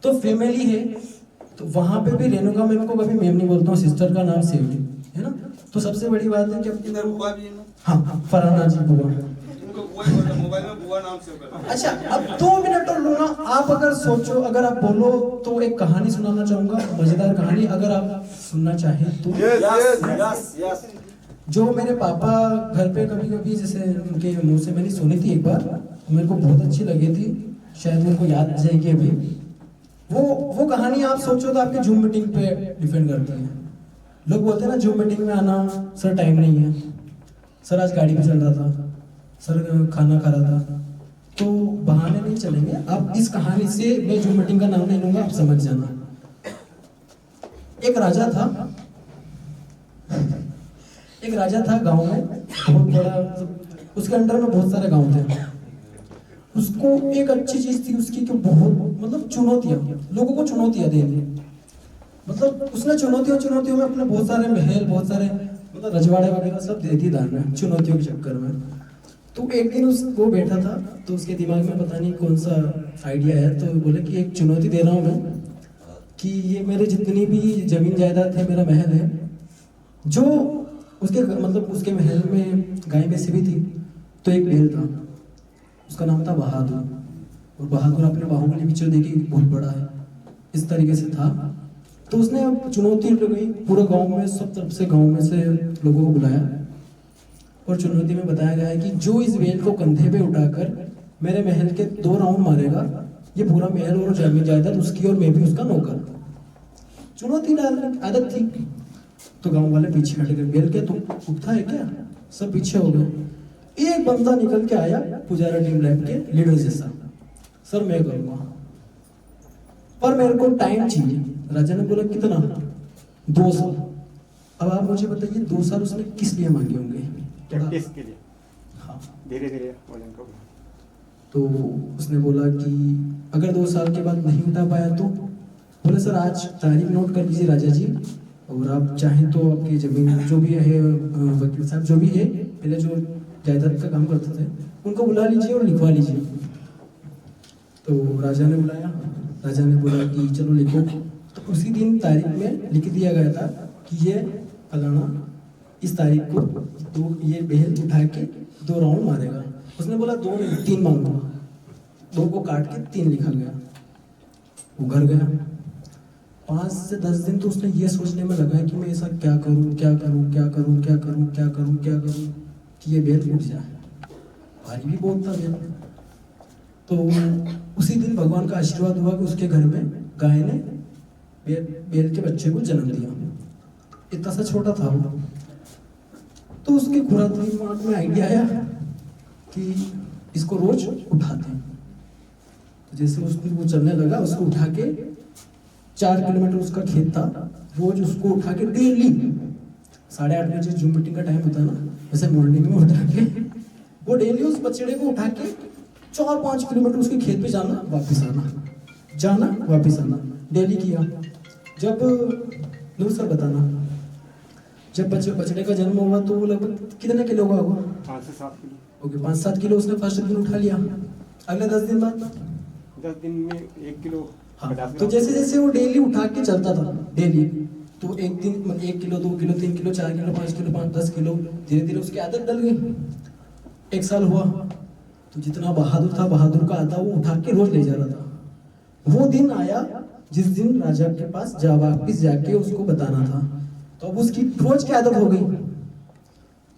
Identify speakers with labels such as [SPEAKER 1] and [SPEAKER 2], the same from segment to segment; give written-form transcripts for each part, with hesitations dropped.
[SPEAKER 1] तो फैमिली है, तो वहां पे भी रेणुका मैम को कभी मैम नहीं बोलता हूँ, सिस्टर का नाम सेव है ना। तो सबसे बड़ी बात है कि
[SPEAKER 2] इधर बुआ भी है ना,
[SPEAKER 1] हाँ फरहाना जी बुआ।
[SPEAKER 2] इनको बुआ ही बोलते हैं, मोबाइल में बुआ नाम सेव कर।
[SPEAKER 1] अच्छा अब 2 मिनट और लूंगा, आप अगर सोचो, अगर आप बोलो तो एक कहानी सुनाना चाहूंगा, मजेदार कहानी, अगर आप सुनना चाहें तो।
[SPEAKER 2] Yes yes.
[SPEAKER 1] जो मेरे पापा घर पे कभी कभी जैसे उनके मुंह से मैंने सुनी थी एक बार, मेरे को बहुत अच्छी लगी थी, शायद मेरे को याद आ जाएगी अभी। वो कहानी आप सोचो तो आपके जूम मीटिंग पे डिपेंड करती है। लोग बोलते हैं ना जूम मीटिंग में आना, सर टाइम नहीं है, सर आज गाड़ी पे चल रहा था, सर खाना खा रहा था, तो बहाने नहीं चलेंगे। आप इस कहानी से, मैं जूम मीटिंग का नाम नहीं लूंगा, आप समझ जाना। एक राजा था गांव में, बहुत बड़ा, उसके अंडर में बहुत सारे गांव थे। उसको एक अच्छी चीज थी उसकी कि बहुत मतलब चुनौतियां, लोगों को चुनौतियां देनी, मतलब उसने चुनौतियों में अपने बहुत सारे महल, बहुत सारे मतलब रजवाड़े वगैरह सब दे दिए दान में, चुनौतियों के चक्कर में। तो एक दिन वो बैठा था, तो उसके दिमाग में पता नहीं कौन सा आइडिया है, तो बोले कि एक चुनौती दे रहा हूँ मैं कि ये मेरे जितनी भी जमीन जायदाद है, मेरा महल है, जो उसके मतलब उसके महल में गाय भैंसी भी थी, तो एक बैल था, उसका नाम था बहादुर, और बहादुर आपने बाहुबली पिक्चर देखी, बहुत बड़ा है, इस तरीके से था। तो उसने चुनौती लगाई पूरे गांव में, सब तरफ से गांव में से लोगों को बुलाया, और चुनौती में बताया गया है कि जो इस बैल को कंधे पे उठाकर मेरे महल के 2 राउंड मारेगा, ये पूरा महल और जमीन जायदाद उसकी और मैं भी उसका नौकर। चुनौती डालने की आदत थी। तो गांव वाले पीछे हट गए, बैल क्या तुम उठता है क्या, सब पीछे हो गए। एक बंदा निकल के आया, पुजारा टीम लैब के लीडर जैसा, सर मैं करूंगा पर मेरे को टाइम चाहिए। राजा ने बोला कितना, 2 साल। अब आप मुझे बताइए 2 साल उसने किस लिए मांगे होंगे,
[SPEAKER 3] प्रैक्टिस के लिए,
[SPEAKER 1] हाँ।
[SPEAKER 3] धीरे धीरे वजन को।
[SPEAKER 1] तो उसने बोला कि अगर 2 साल के बाद नहीं उठा पाया तो, बोले सर आज तारीख नोट कर लीजिए राजा जी, और आप चाहें तो आपकी जमीन जो भी है, वकील साहब जो भी है, पहले जो जायदाद का काम करते थे उनको बुला लीजिए और लिखवा लीजिए। तो राजा ने बुलाया, राजा ने बोला कि चलो लिखो। तो उसी दिन तारीख में लिख दिया गया था कि ये फलाना इस तारीख को तो ये बेल उठा के 2 राउंड मारेगा। उसने बोला 2 नहीं 3 मांगूंगा, 2 को काट के 3 लिखा गया। वो घर गया, 5 से 10 दिन तो उसने ये सोचने में लगाया कि मैं ऐसा क्या करूं कि ये बेल उठ जाए। भारी भी बहुत था बेल। तो उसी दिन भगवान का आशीर्वाद हुआ कि उसके घर में गाय ने बेल के बच्चे को जन्म दिया। इतना सा छोटा था वो। तो उसके खुराती दिमाग में आइडिया आया कि इसको रोज उठाते हैं। तो जैसे उसको वो चलने लगा, उसको उठा के 4 किलोमीटर उसका खेत था, रोज उसको उठा के डेली 8:30 बजे जूम मीटिंग का टाइम होता है ना, वैसे मॉर्निंग में उठा के वो डेली उस बछड़े को उठा के 4-5 किलोमीटर उसके खेत पे जाना वापस आना डेली किया। जब नूर सर बताना, जब बछड़े का जन्म हुआ तो वो लगभग कितने किलो का होगा,
[SPEAKER 3] 5 से 7 किलो।
[SPEAKER 1] ओके 5-7 किलो उसने फर्स्ट दिन उठा लिया। अगले 10 दिन बाद
[SPEAKER 3] 10 दिन में 1 किलो।
[SPEAKER 1] हाँ, तो जैसे जैसे वो डेली उठा के चलता था डेली, तो एक दिन 1 kilo 2 kilo 3 kilo 4 kilo 5 kilo 10 kilo, धीरे धीरे उसकी आदत डल गई। 1 साल हुआ तो जितना बहादुर था, बहादुर का आधा वो उठा के रोज ले जा रहा था। वो दिन आया जिस दिन राजा के पास वापिस जाके उसको बताना था, तो अब उसकी रोज की आदत हो गई।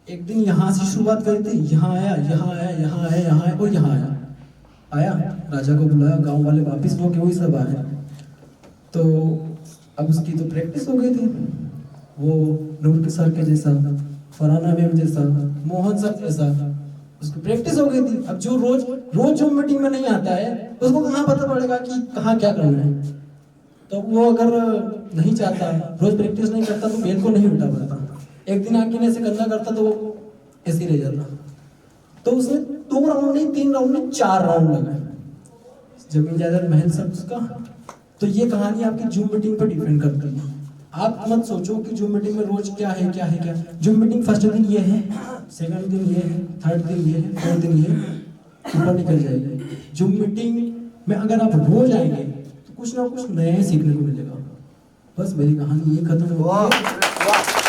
[SPEAKER 1] एक दिन यहाँ से शुरुआत करी थी, यहाँ आया और यहाँ आया, राजा को बुलाया, गांव वाले वापिस होके वही सब आए। तो अब उसकी तो प्रैक्टिस हो गई थी, वो नूर सर के जैसा, फरहाना मैम जैसा, मोहन सर जैसा, उसकी प्रैक्टिस हो गई थी। अब जो रोज जो मीटिंग में नहीं आता है उसको कहाँ पता पड़ेगा कि कहाँ क्या करना है। तो वो अगर नहीं चाहता, रोज प्रैक्टिस नहीं करता तो बेल को नहीं उठा पाता। एक दिन आके ऐसे गंदा करता तो वो ऐसे ही रह जाता। तो उसने 2 राउंड नहीं 3 राउंड नहीं 4 राउंड लगाए, जमीन जायदाद महल सब उसका। तो ये कहानी आपकी जूम मीटिंग पर डिपेंड करती है। आप मत सोचो कि जूम मीटिंग में रोज क्या है। जूम मीटिंग फर्स्ट दिन ये है, सेकंड दिन ये है, थर्ड दिन ये है, फोर्थ दिन ये, ऊपर निकल जाएगी। जूम मीटिंग में अगर आप रोज आएंगे तो कुछ ना कुछ नया सीखने को मिलेगा। बस मेरी कहानी ये खत्म होती है।
[SPEAKER 2] वाह